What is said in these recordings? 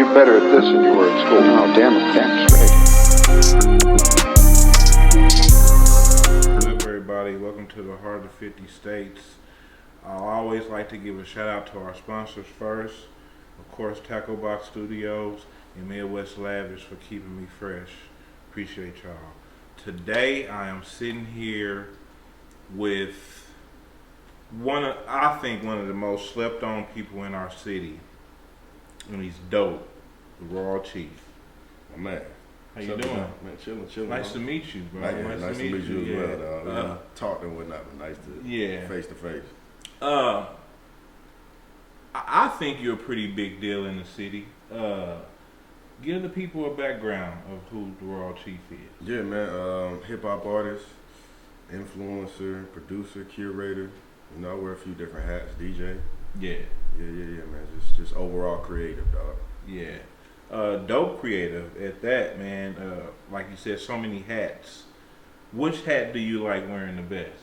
You're better at this than you were at school. Oh, damn straight. What's up, everybody? Welcome to the Heart of 50 States. I always like to give a shout out to our sponsors first. Of course, Tacklebox Studios and Midwest Lavish for keeping me fresh. Appreciate y'all. Today, I am sitting here with I think one of the most slept on people in our city. And he's dope. The Royal Chief. My man. How you doing? Man, chilling. Nice to meet you, bro. Nice to meet you as well, dog. Yeah. Talked and whatnot, but nice to face to face. I think you're a pretty big deal in the city. Give the people a background of who the Royal Chief is. Yeah, man. Hip hop artist, influencer, producer, curator. You know, I wear a few different hats. DJ. Yeah. Yeah, man. Just overall creative, dog. Yeah. Dope creative at that, man. Like you said, so many hats. Which hat do you like wearing the best?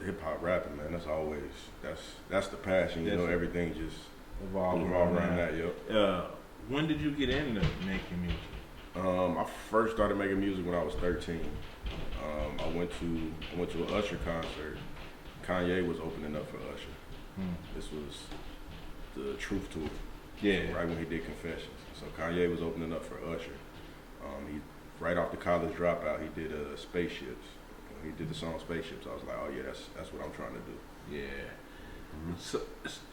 Hip hop rapping, man. That's the passion. You know, everything just evolves around that. Yep. When did you get into making music? I first started making music when I was 13. I went to an Usher concert. Kanye was opening up for Usher. This was the Truth Tour. Yeah. Right when he did Confessions. So Kanye was opening up for Usher. He right off the college dropout, he did Spaceships. He did the song Spaceships. I was like, oh yeah, that's what I'm trying to do. Yeah. So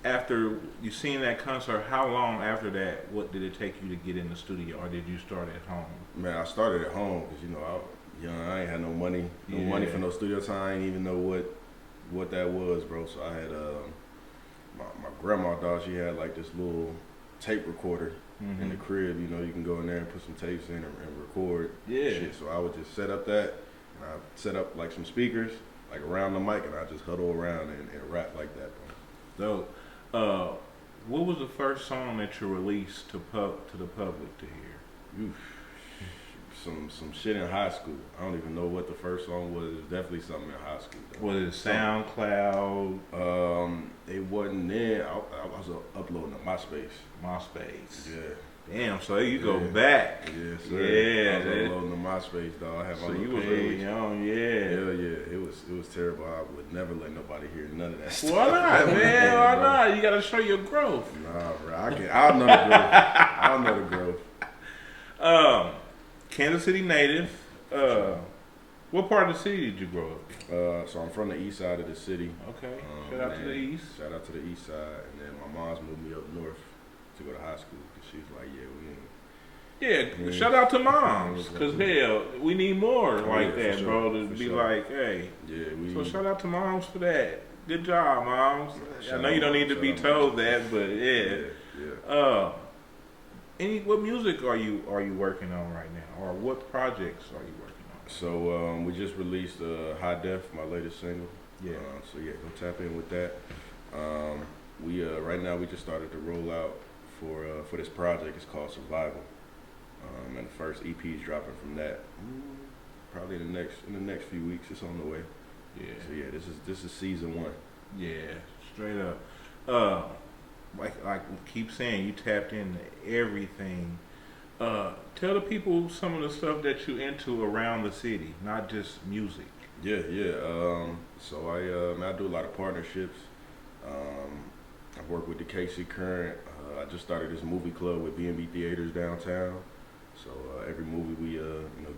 after you seen that concert, how long after that, what did it take you to get in the studio, or did you start at home? Man, I started at home because I was young. I ain't had no money, money for no studio time. I didn't even know what that was, bro. So I had my grandma, dog. She had like this little tape recorder in the crib. You know, you can go in there and put some tapes in and record shit. So I would just set up that, and I set up like some speakers like around the mic, and I just huddle around and rap like that, bro. So, what was the first song that you released to the public to hear? Oof. Some shit in high school. I don't even know what the first song was. It was definitely something in high school, though. Was it SoundCloud? It wasn't there. I was uploading to MySpace. MySpace. Yeah. Damn, so you go back. Yeah, sir. Yeah. I was uploading to MySpace, dog. I had my so you little was page. really young, yeah. Yeah. It was terrible. I would never let nobody hear none of that stuff. Why not, man? Why not? You gotta show your growth. Nah, bro. I'll know the growth. I'll know the growth. Kansas City native. What part of the city did you grow up in? So I'm from the east side of the city. Okay. Shout out to the east. Shout out to the east side. And then my mom's moved me up north to go to high school because she's like, Yeah, shout out to moms, because hell, we need more like that, sure, bro, to be like, hey. Yeah, so shout out to moms for that. Good job, moms. I know you don't need to be told that, but yeah. What music are you working on right now, or what projects are you working on? So we just released High Def, my latest single. Yeah. So yeah, go tap in with that. We right now we just started to roll out for this project. It's called Survival. And the first EP is dropping from that. Probably in the next few weeks. It's on the way. Yeah. So yeah, this is season 1. Yeah, straight up. Like we keep saying, you tapped into everything. Tell the people some of the stuff that you into around the city, not just music. Yeah. So I do a lot of partnerships. I've worked with the KC Current. I just started this movie club with B&B Theaters downtown. So every movie we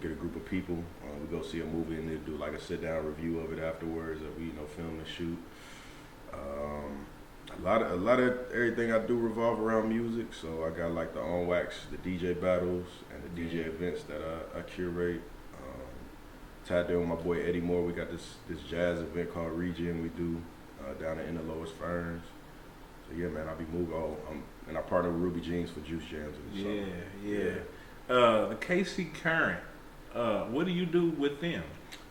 get a group of people. We go see a movie and then do like a sit down review of it afterwards. That we film and shoot. A lot of everything I do revolve around music. So I got like the On Wax, the DJ battles, and the DJ events that I curate. Tied there with my boy Eddie Moore. We got this jazz event called Regen we do down in the Lowest Ferns. So yeah, man, I'll be moving. And I partner with Ruby Jeans for Juice Jams. Yeah. The KC Current. What do you do with them?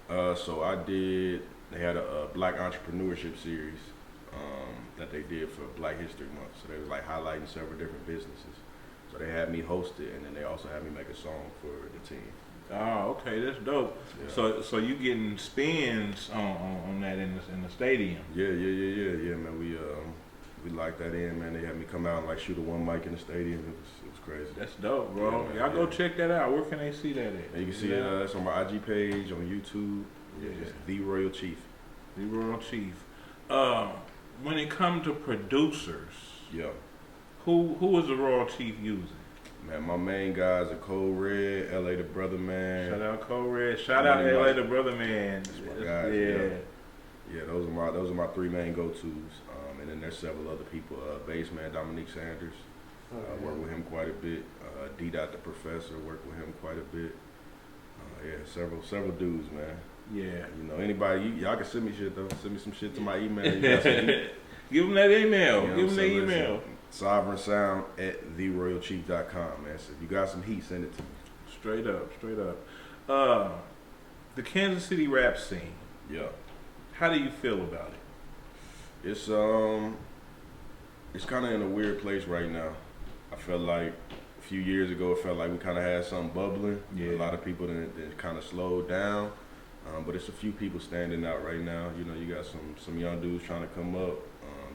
So they had a Black Entrepreneurship series that they did for Black History Month. So they was like highlighting several different businesses. So they had me host it, and then they also had me make a song for the team. Oh, okay, that's dope. Yeah. So you getting spins on that in the stadium? Yeah, man. We we locked that in, man. They had me come out and like shoot a one mic in the stadium. It was crazy. That's dope, bro. Yeah, Y'all go check that out. Where can they see that at? And you can see it's on my IG page, on YouTube. Yeah, just The Royal Chief. The Royal Chief. When it comes to producers, Yeah. who is the Royal Chief using? Man, my main guys are Code Red, LA the Brother Man. Shout out Code Red. Shout out LA the Brother Man. That's my guys. Yeah, those are my three main go-tos. And then there's several other people. Bassman Dominique Sanders. Work with him quite a bit. D. Dot the Professor, work with him quite a bit. Several dudes, man. Yeah. You know, anybody, y'all can send me shit though. Send me some shit to my email. You got some Give them that email. You know Give them the listen, email. sovereignsound@theroyalchief.com, man. So if you got some heat, send it to me. Straight up. The Kansas City rap scene. Yeah. How do you feel about it? It's kind of in a weird place right now. I felt like a few years ago, it felt like we kind of had something bubbling. Yeah. A lot of people that kind of slowed down. But it's a few people standing out right now. You know, you got some young dudes trying to come up.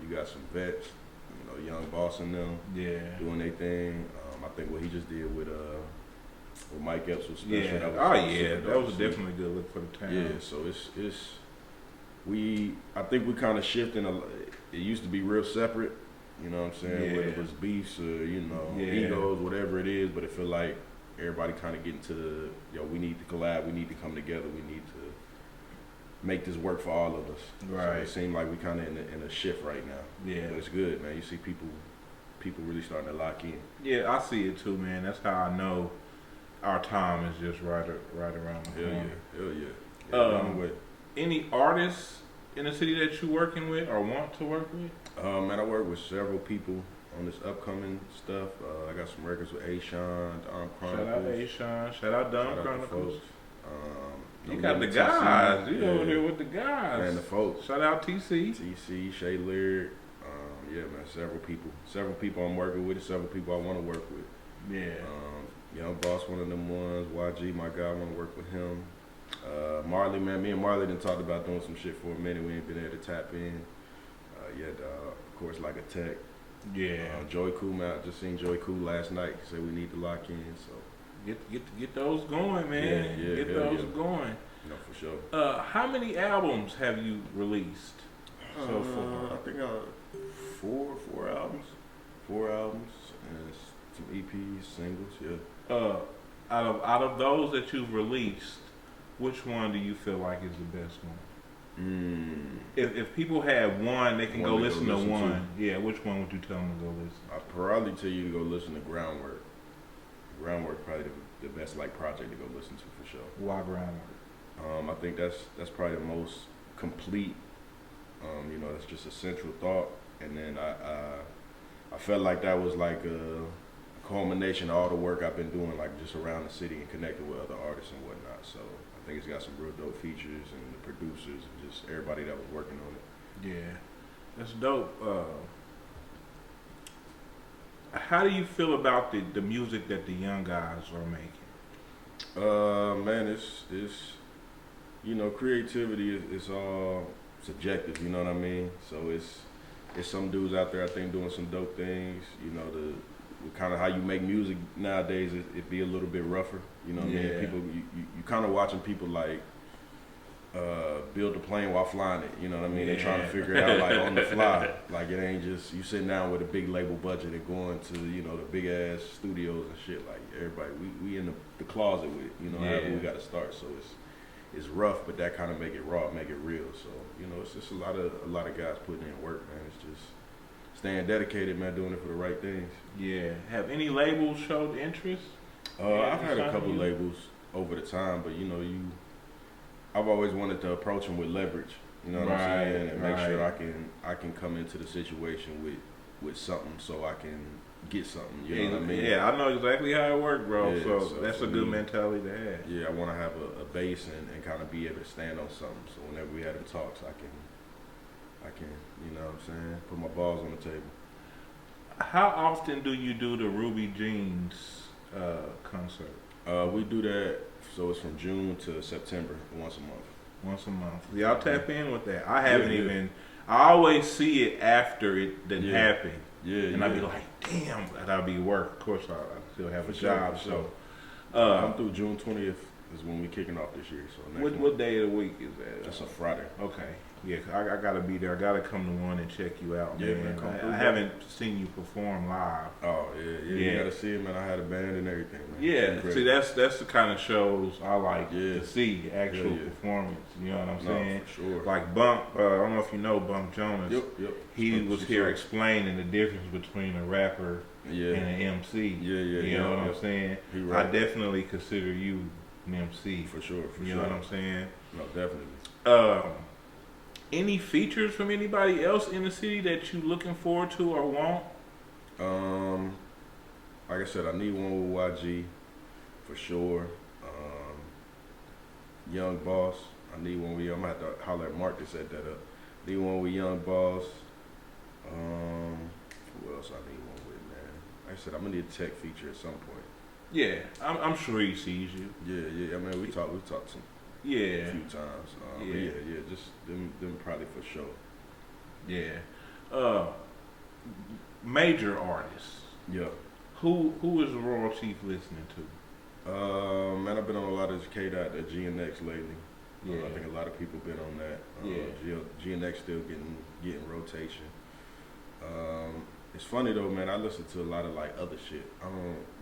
You got some vets, you know, Young Boss and them doing their thing. I think what he just did with Mike Epps was special. Yeah. That was definitely a good look for the town. Yeah, so I think we kind of shifting. It used to be real separate, you know what I'm saying? Yeah. Whether it was beefs or, egos, whatever it is, but it feel like everybody kind of getting to we need to collab, we need to come together, we need to make this work for all of us. Right. So it seems like we kind of in a shift right now. Yeah. But it's good, man. You see people really starting to lock in. Yeah, I see it too, man. That's how I know our time is just right around the corner. Hell yeah. Any artists in the city that you working with or want to work with? Man, I work with several people on this upcoming stuff. I got some records with A-Sean, Don Chronicles. Shout out A-Sean. Shout out Don Chronicles. You I'm got the TC. guys. You over there with the guys. Man, the folks. Shout out TC. TC, Shay Lyric. Man, several people I'm working with, several people I want to work with. Yeah. Young Boss, one of them ones. YG, my guy, I want to work with him. Marley, man, me and Marley done talked about doing some shit for a minute. We ain't been able to tap in. Of course, like a tech. Yeah. Joy Cool, man. I just seen Joy Cool last night. He said we need to lock in. So get those going, man. Yeah, get those going. No, for sure. How many albums have you released so far? I think four albums. 4 albums and some EPs, singles. Yeah. Out of those that you've released, which one do you feel like is the best one? If people had one, they can go listen to one. Yeah, which one would you tell them to go listen? I'd probably tell you to go listen to Groundwork. Groundwork probably the best project to go listen to for sure. Why Groundwork? I think that's probably the most complete. That's just a central thought, and then I felt like that was like a culmination of all the work I've been doing, like just around the city and connecting with other artists and whatnot. So I think it's got some real dope features and the producers and just everybody that was working on it. Yeah, that's dope. How do you feel about the music that the young guys are making? Man, it's creativity is all subjective. You know what I mean? So it's some dudes out there I think doing some dope things. The kind of how you make music nowadays, it be a little bit rougher. You know what I mean? People, you kind of watching people like build a plane while flying it. You know what I mean? They're trying to figure it out like on the fly. Like it ain't just you sitting down with a big label budget and going to the big ass studios and shit. Like everybody, we in the closet with it. However we got to start. So it's rough, but that kind of make it raw, make it real. So it's just a lot of guys putting in work, man. It's just staying dedicated, man, doing it for the right things. Yeah. Have any labels showed interest? I've had a couple labels over the time, but I've always wanted to approach them with leverage. You know what I'm saying, and make sure I can come into the situation with something, so I can get something. You know what I mean? Yeah, I know exactly how it works, bro. Yeah, so that's a good mentality to have. Yeah, I want to have a base and kind of be able to stand on something. So whenever we have them talks, I can, you know what I'm saying, put my balls on the table. How often do you do the Ruby Jeans concert? We do that, so it's from June to September, once a month. Once a month. Y'all tap in with that. I haven't I always see it after it done happened. Yeah, and I'd be like, damn, and I'll be work. Of course, I still have a job. For sure. So, I'm through June 20th is when we kicking off this year. So next what day of the week is that? That's a Friday. Okay. Yeah, I gotta be there. I gotta come to one and check you out, Yeah, man. come through, I bro. haven't seen you perform live. Oh yeah. You gotta see it, man. I had a band and everything, man. Yeah, see, that's the kind of shows I like to see, actual Yeah. performance. You know what I'm No, saying? for sure. Like Bump, I don't know if you know Bump Jonas. Yep. He was here Sure. explaining the difference between a rapper Yeah. and an MC. Yeah. You know what I'm saying? He right. I definitely consider you an MC. For sure. You know what I'm saying? No, definitely. Any features from anybody else in the city that you looking forward to or want? Like I said, I need one with YG for sure. Young Boss. I need one with I'm gonna have to holler at Mark to set that up. Need one with Young Boss. Who else I need one with, man? Like I said, I'm gonna need a tech feature at some point. Yeah, I'm sure he sees you. Yeah. I mean, we talked some a Yeah, few times. But Yeah. yeah. Just them probably for sure. yeah. Major artists. Yeah. Who is Royal Chief listening to? Man, I've been on a lot of K-Dot at GNX lately. Yeah. I think a lot of people been on that. GNX still getting rotation. It's funny though, man. I listen to a lot of like other shit.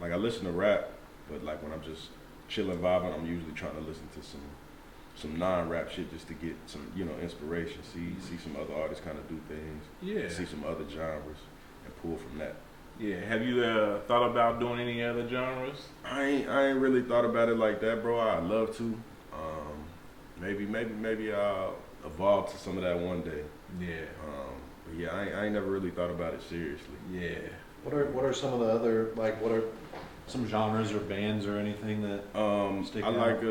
I listen to rap, but like when I'm just chilling, vibing, I'm usually trying to listen to some non-rap shit just to get some inspiration. See some other artists kind of do things. Yeah. See some other genres and pull from that. Yeah. Have you thought about doing any other genres? I ain't really thought about it like that, bro. I'd love to. Maybe I'll evolve to some of that one day. Yeah. But yeah, I ain't never really thought about it seriously. Yeah. What are some of the other what are some genres or bands or anything that stick I out? like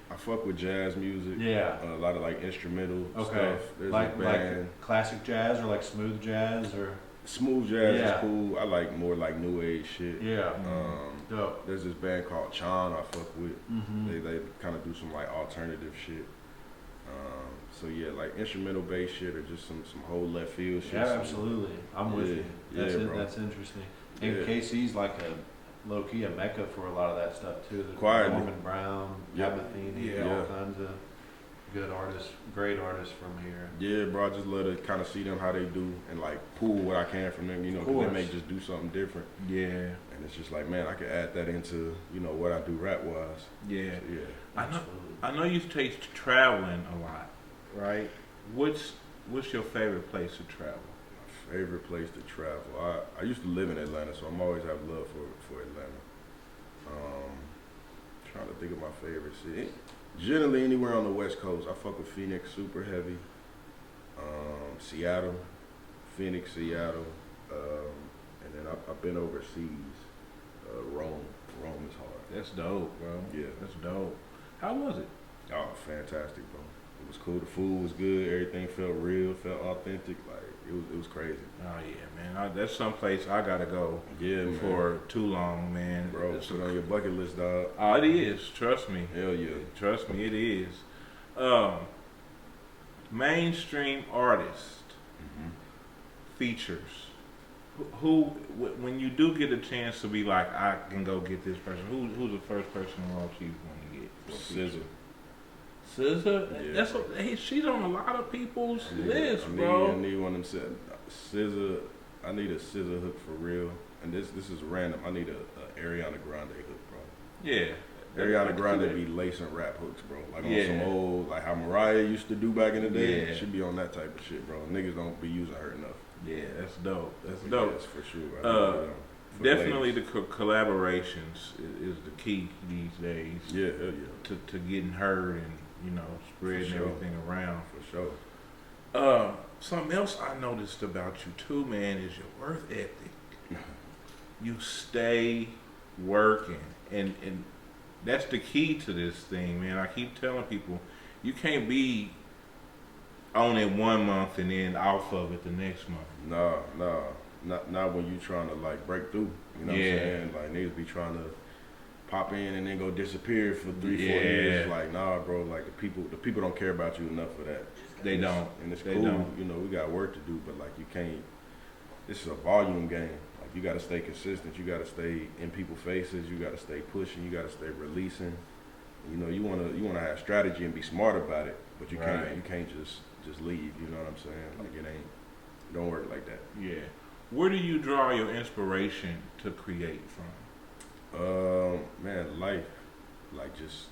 I fuck with jazz music. Yeah. A lot of like instrumental Okay. stuff. There's a band. Like classic jazz or like smooth jazz or Smooth jazz Yeah. is cool. I like more like new age shit. yeah. Mm-hmm. Dope. There's this band called Chan I fuck with. Mm-hmm. They kind of do some like alternative shit. So yeah, like instrumental based shit or just some whole left field shit. Yeah, some- absolutely. I'm with Yeah, you. That's yeah, it. bro. That's interesting. And Yeah. KC's like a low key a mecca for a lot of that stuff too. There's Quietly. Norman Brown, Yeah. Matheny, Yeah. all kinds of good artists, great artists from here. Yeah, bro, I just love to kind of see them how they do and like pull what I can from them, because they course. may just do something different. Yeah. And it's just like, man, I could add that into, what I do rap wise. Yeah. So, yeah. Absolutely. I know you take traveling a lot, right? What's your favorite place to travel? My favorite place to travel. I used to live in Atlanta, so I'm always have love for Atlanta. Trying to think of my favorite city. Generally anywhere on the West Coast. I fuck with Phoenix super heavy. Seattle. Phoenix, Seattle. And then I've been overseas. Rome. Rome is hard. That's dope, bro. Yeah. That's dope. How was it? Oh, fantastic, bro. It was cool. The food was good. Everything felt real, felt authentic. Like it was crazy. Oh yeah, man. That's someplace I gotta go Yeah, man. for too long, man. Bro, It's put it on your bucket list, dog. Oh, it is. Trust me. Hell yeah. Trust me, it is. Mainstream artist features. Who, when you do get a chance to be like, I can go get this person. Who's the first person Royal Chief want to get? for a feature? SZA. SZA. Yeah. She's on a lot of people's list, I bro. need one of them. SZA. I need a SZA hook for real. And this is random. I need a Ariana Grande hook, bro. Yeah. Ariana Grande be lacing rap hooks, bro. Like on Yeah. some old, like how Mariah used to do back in the day. Yeah. She be on that type of shit, bro. Niggas don't be using her enough. Yeah, that's dope. That's Yes, dope. for sure. For Definitely ladies. the collaborations is the key these days Yeah, hell yeah. to getting heard and spreading sure. everything around. For sure. Something else I noticed about you too, man, is your work ethic. You stay working, and that's the key to this thing, man. I keep telling people, you can't be on it 1 month and then off of it the next month. Nah. Not when you trying to like break through. You know what I'm Yeah. saying? Like niggas be trying to pop in and then go disappear for 3-4 years. Like, nah, bro. Like the people don't care about you enough for that. They don't. And it's They cool. don't. You know, we got work to do, but like you can't. This is a volume game. Like you got to stay consistent. You got to stay in people's faces. You got to stay pushing. You got to stay releasing. You know, you wanna have strategy and be smart about it, but you can't just leave. You know what I'm saying? Like it don't work like that. Yeah. Where do you draw your inspiration to create from? Man, life. Like just,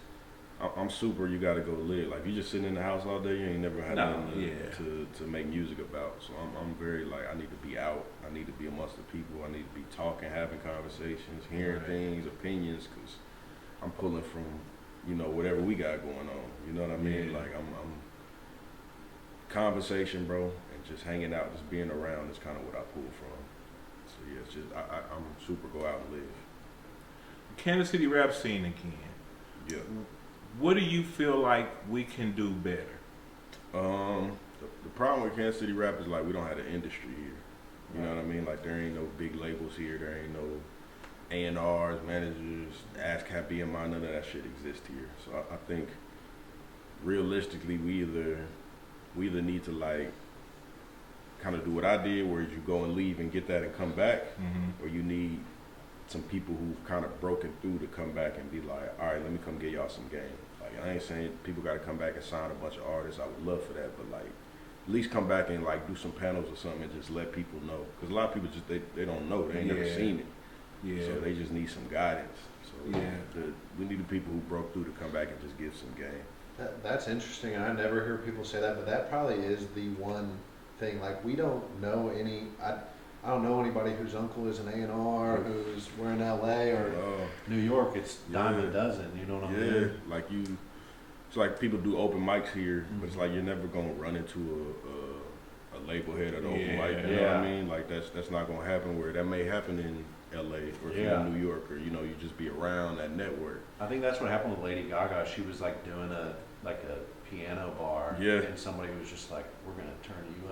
I'm super. You gotta go live. Like you just sitting in the house all day. You ain't never had nothing to make music about. So I'm very like I need to be out. I need to be amongst the people. I need to be talking, having conversations, hearing things, opinions. Cause I'm pulling from, you know, whatever we got going on. You know what I mean? Like I'm conversation, bro, and just hanging out, just being around is kind of what I pull from. So yeah, it's just I'm super go out and live. Kansas City rap scene again. Yeah. What do you feel like we can do better? The problem with Kansas City rap is like we don't have an industry here. You know what I mean? Like there ain't no big labels here. There ain't no A&Rs, managers, ASCAP, BMI, none of that shit exists here. So I think realistically we either need to like kind of do what I did, where you go and leave and get that and come back, or you need some people who've kind of broken through to come back and be like, all right, let me come get y'all some game. Like I ain't saying people got to come back and sign a bunch of artists. I would love for that, but like at least come back and like do some panels or something and just let people know. Because a lot of people just they don't know. They ain't never seen it. Yeah. So they just need some guidance. So we need the people who broke through to come back and just give some game. That's interesting, and I never hear people say that, but that probably is the one thing. Like we don't know any. I don't know anybody whose uncle is an A&R, who's we're in LA or New York. It's dime a dozen. You know what I mean? Yeah, like it's like people do open mics here, but it's like you're never gonna run into a label head at an open mic. You know what I mean? Like that's not gonna happen. Where that may happen in LA or if you're in New York, or you know, you just be around that network. I think that's what happened with Lady Gaga. She was like doing a piano bar, and somebody was just like, "We're gonna turn you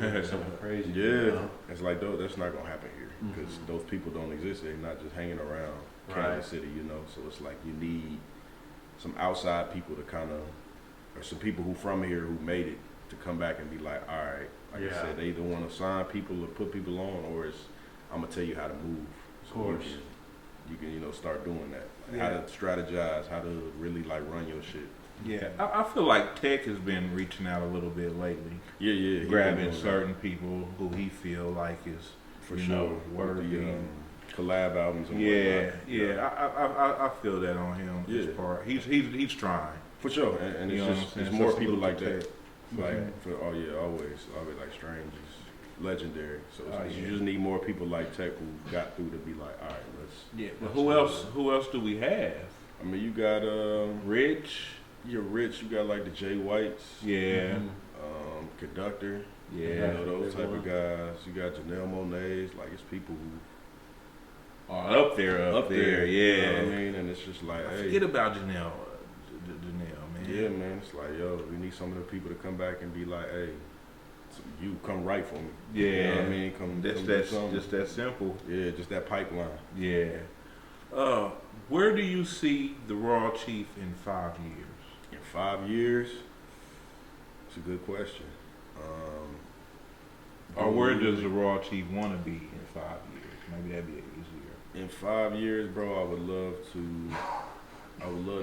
into something crazy." Yeah, you know? It's like that's not gonna happen here because those people don't exist. They're not just hanging around Kansas City, you know. So it's like you need some outside people to kind of, or some people who from here who made it to come back and be like, all right, like I said, they either want to sign people or put people on, or it's I'm gonna tell you how to move. So of course, you can you know start doing that, like how to strategize, how to really like run your shit. Yeah, I feel like Tech has been reaching out a little bit lately. Yeah, grabbing certain people who he feel like is for sure worthy. Collab albums. And I feel that on him. His part. He's trying for sure, and it's just it's more people like that. Like for always like Strange is legendary. So you just need more people like Tech who got through to be like, all right, let's. Yeah, but who else do we have? I mean, you got Rich. You're Rich. You got like the Jay Whites. Yeah. Conductor. Yeah. You know those type of guys. You got Janelle Monáe's. Like it's people who are up there. Yeah. You know what I mean? And it's just like, hey. Forget about Janelle. Man. Yeah, man. It's like, yo, we need some of the people to come back and be like, hey, so you come right for me. Yeah. You know what I mean? Come just that simple. Yeah, just that pipeline. Yeah. Where do you see the Raw Chief in 5 years? In 5 years? It's a good question. Or where does the Raw Chief want to be in 5 years? Maybe that'd be easier. In 5 years, bro, I would love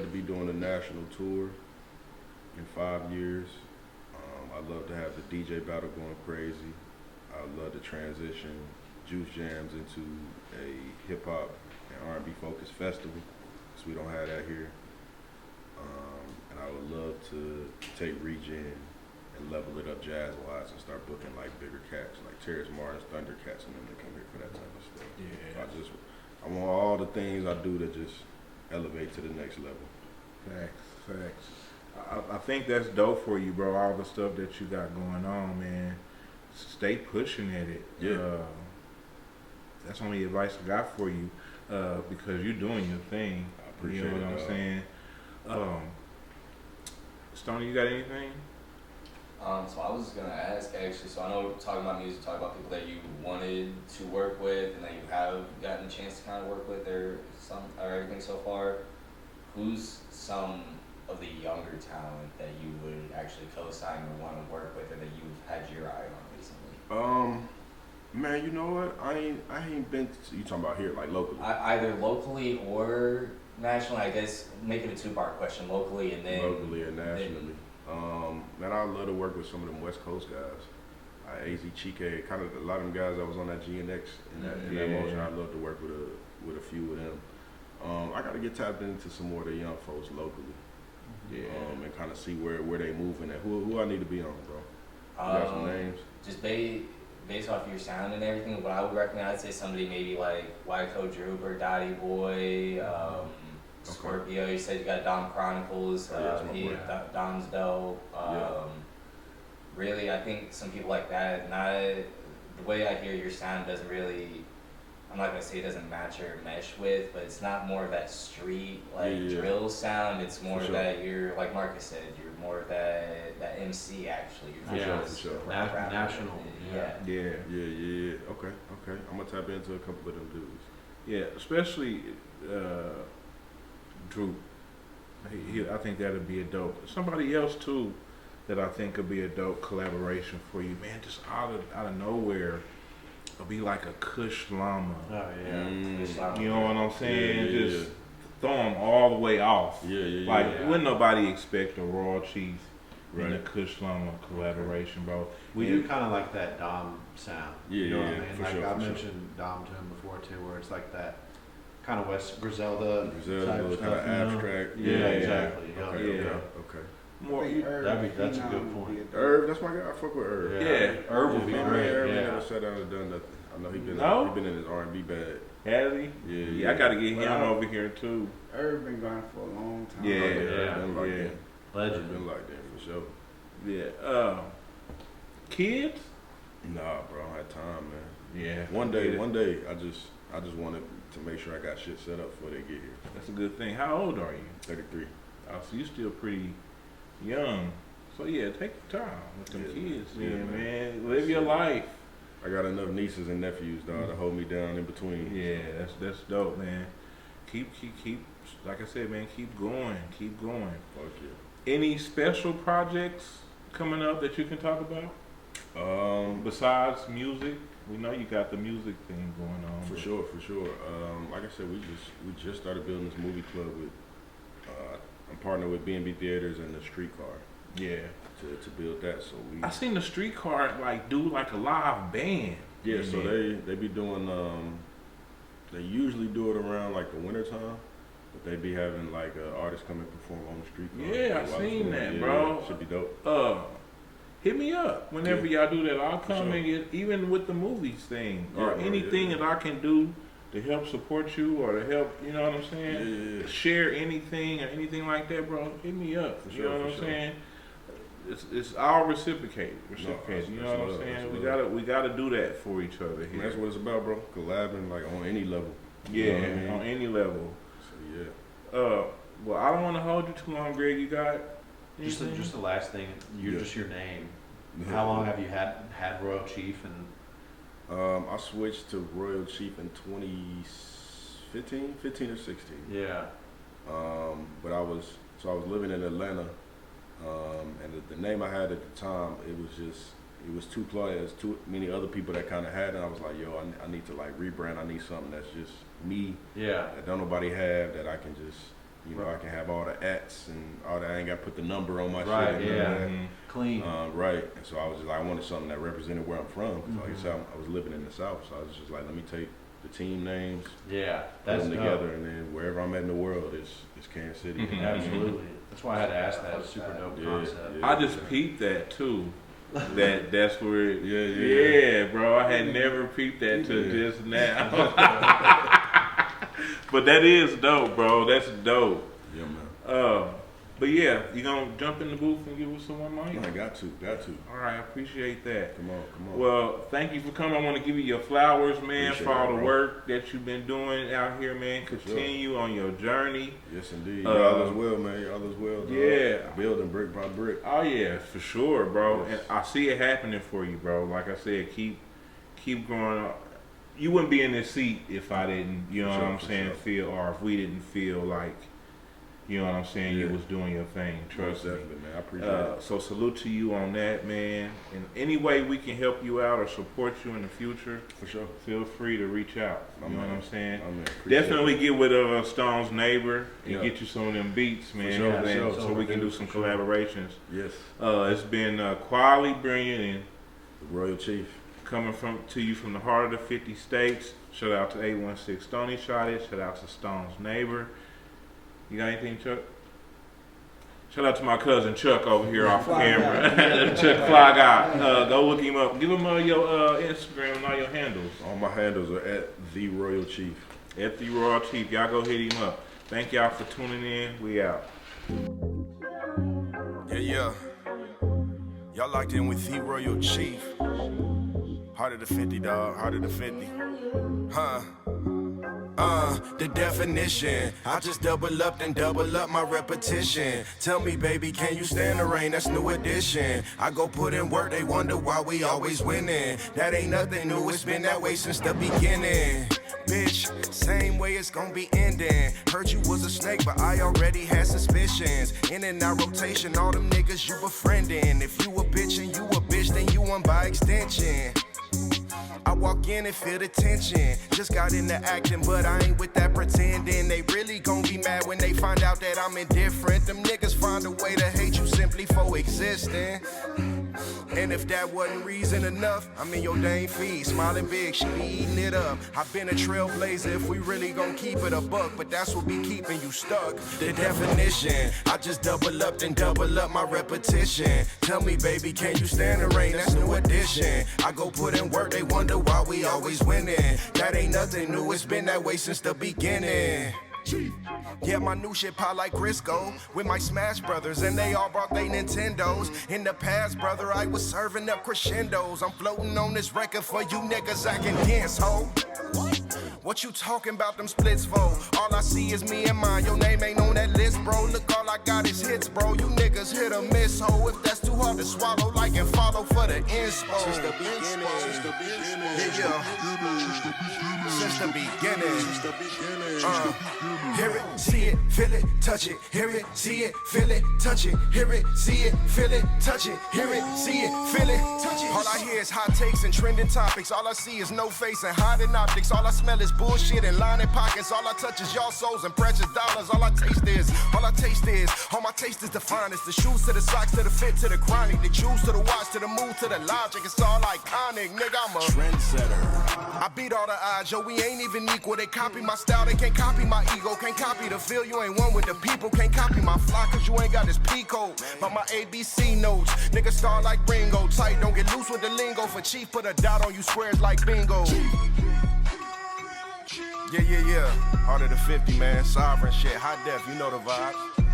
to be doing a national tour. In 5 years, I'd love to have the DJ battle going crazy. I'd love to transition Juice Jams into a hip hop and R&B focused festival, because we don't have that here. And I would love to take Regen and level it up jazz-wise and start booking like bigger cats, like Terrence Martin's Thundercats, and them to come here for that type of stuff. Yeah. So I want all the things I do to just elevate to the next level. Facts. I think that's dope for you, bro. All the stuff that you got going on, man. Stay pushing at it. Yeah. That's only advice I got for you, because you're doing your thing. I appreciate it. You know what I'm saying? Stoney, you got anything? So I was gonna ask actually. So I know we're talking about music, talking about people that you wanted to work with, and that you have gotten a chance to kind of work with, or everything so far. Who's some of the younger talent that you would actually co-sign or want to work with, or that you've had your eye on recently? Man, you know what? I ain't been. You talking about here, like locally? Either locally or nationally. I guess make it a two-part question: locally and then Locally or nationally. Man, I love to work with some of them West Coast guys. AZ Chike, kind of a lot of them guys that was on that GNX in that motion. I'd love to work with a few of them. I got to get tapped into some more of the young folks locally. And kind of see where they moving at. Who I need to be on, bro? You got some names? Just based off your sound and everything, what I would recommend, I'd say somebody maybe like Wyco Drooper, Dottie Boy, Scorpio. You said you got Dom Chronicles. Dom's dope. Really, I think some people like that. Not the way I hear your sound doesn't really. I'm not gonna say it doesn't match or mesh with, but it's not more of that street drill sound. It's more of that you're like Marcus said. You're more of that MC actually. You're For sure. National. Yeah. Okay. I'm gonna tap into a couple of them dudes. Yeah, especially Drew. I think that'd be a dope. Somebody else too that I think could be a dope collaboration for you, man. Just out of nowhere, it'll be like a Kush Llama. Oh yeah. You know what I'm saying? Yeah. Just throw them all the way off. Like wouldn't nobody expect a Royal Chief in a Kush Llama collaboration, bro? We do kind of like that Dom sound. You know what I mean? For like sure, I mentioned Dom to him before too, where it's like that kind of West Griselda type kind of stuff, abstract. Yeah, exactly. Okay. More, That's a good point. Irv, that's my guy. I fuck with Irv. Yeah. Irv would be great. Irv Yeah. never sat down and done nothing. I know he been in his R&B bag. has he? Yeah. I gotta get him over here too. Irv been gone for a long time. Yeah. Been like that. Legend. Been like that for sure. Yeah. Kids? Nah, bro, I had time, man. Yeah. One day, I just wanted to make sure I got shit set up before they get here. That's a good thing. How old are you? 33. Oh, so you still pretty young. So yeah, take your time with them kids. Yeah, man. Live your life. I got enough nieces and nephews, dog, to hold me down in between. Yeah, that's dope, man. Keep like I said, man, keep going. Fuck yeah. Any special projects coming up that you can talk about? Besides music, we know you got the music thing going on. For sure. Like I said, we just started building this movie club with. I'm partnered with B&B Theaters and the Streetcar. Yeah. To build that, so we. I seen the Streetcar do like a live band. Yeah, so they be doing. They usually do it around like the winter time, but they be having like artists come and perform on the Streetcar. Yeah, I seen that, bro. Should be dope. Hit me up whenever y'all do that. I'll come and get, even with the movies thing or anything that I can do to help support you or to help, you know what I'm saying? Yeah. Share anything or anything like that, bro. Hit me up. For You sure, know what for I'm sure. saying? It's all reciprocated. You know that's what I'm saying? love. We gotta do that for each other And here. that's what it's about, bro. Collabing like on any level. Yeah, You know what I mean? on any level. So yeah. Well, I don't want to hold you too long, Greg. You got anything? Just the last thing. Yeah. Just your name. How long have you had Royal Chief and? I switched to Royal Chief in 15 or 16. Yeah. But I was living in Atlanta, and the name I had at the time, it was too players, too many other people that kind of had it. I was like, yo, I need to like rebrand. I need something that's just me. Yeah. That don't nobody have, that I can just, I can have all the ats and all that. I ain't got to put the number on my Right. shit. Yeah. Clean. Right. And so I was just like, I wanted something that represented where I'm from. 'Cause like I said, I was living in the South, so I was just like, let me take the team names, Yeah. put That's them dope. together, and then wherever I'm at in the world, it's Kansas City. Mhm. Absolutely. That's why I had to ask that. It's super dope Yeah, concept. yeah. I just peeped that too. That's where it, Yeah. bro. I had never peeped that till just now. But that is dope, bro. That's dope. Yeah, man. But yeah, you gonna jump in the booth and give us some more money? I got to. All right, I appreciate that. Come on. Well, thank you for coming. I want to give you your flowers, man, Appreciate for all it, the bro. work that you've been doing out here, man. Continue on your journey. Yes, indeed. Y'all as well, man. Y'all as well. Dog. Yeah. Building brick by brick. Oh yeah, for sure, bro. Yes. And I see it happening for you, bro. Like I said, keep growing up. You wouldn't be in this seat if I didn't, you know what I'm saying, feel, or if we didn't feel like, you know what I'm saying, you was doing your thing. Trust me. Definitely, man. I appreciate it. So salute to you on that, man. In any way we can help you out or support you in the future, For sure. feel free to reach out. You know what I'm saying? Definitely Definitely get with Stone's neighbor and Yeah. get you some of them beats, man. sure, you know what I'm saying? for So sure. we can do some collaborations. Yes. It's been quality, brilliant, and The Royal Chief. coming to you from the heart of the 50 states. Shout out to 816 Stony Shot It. Shout out to Stone's neighbor. You got anything, Chuck? Shout out to my cousin Chuck over here off camera. Chuck Fly Guy. Go look him up. Give him your Instagram and all your handles. All my handles are at The Royal Chief. At The Royal Chief. Y'all go hit him up. Thank y'all for tuning in. We out. Yeah. Y'all locked in with The Royal Chief. Heart of the 50, dog. Heart of the 50. Huh? The definition. I just double up, then double up my repetition. Tell me, baby, can you stand the rain? That's new edition. I go put in work, they wonder why we always winning. That ain't nothing new, it's been that way since the beginning. Bitch, same way it's gonna be ending. Heard you was a snake, but I already had suspicions. In and out rotation, all them niggas you befriending. If you a bitch and you a bitch, then you one by extension. I walk in and feel the tension. Just got into acting, but I ain't with that pretending. They really gon' be mad when they find out that I'm indifferent. Them niggas find a way to hate you simply for existing. And if that wasn't reason enough, I'm in your dang feed, smiling big, she be eating it up. I've been a trailblazer if we really gon' keep it a buck, but that's what be keeping you stuck. The definition, I just double up, then double up my repetition. Tell me, baby, can you stand the rain? That's new edition. I go put in work, they wonder why we always winning. That ain't nothing new, it's been that way since the beginning. Yeah, my new shit pop like Crisco with my Smash Brothers, and they all brought they Nintendos. In the past, brother, I was serving up crescendos. I'm floating on this record for you niggas I can dance, ho. What you talking about them splits for? All I see is me and mine. Your name ain't on that list, bro. Look, all I got is hits, bro. You niggas hit or miss, ho. If that's too hard to swallow, like and follow for the inspo. Since the beginning. Since the beginning. Hear it, see it, feel it, touch it. Hear it, see it, feel it, touch it. Hear it, see it, feel it, touch it. Hear it, see it, feel it, touch it. All I hear is hot takes and trending topics. All I see is no face and hiding optics. All I smell is bullshit and lining pockets. All I touch is y'all souls and precious dollars. All I taste is, all my taste is the finest. The shoes to the socks to the fit to the chronic. The shoes to the watch to the move to the logic. It's all iconic, nigga. I'm a trendsetter. I beat all the odds, yo. We ain't even equal. They copy my style, they can't copy my ego. Can't copy the feel, you ain't one with the people. Can't copy my fly, cause you ain't got this P code. But my ABC notes, nigga star like Ringo. Tight, don't get loose with the lingo. For chief, put a dot on you squares like bingo. Yeah. Heart of the 50, man. Sovereign shit, high def, you know the vibes.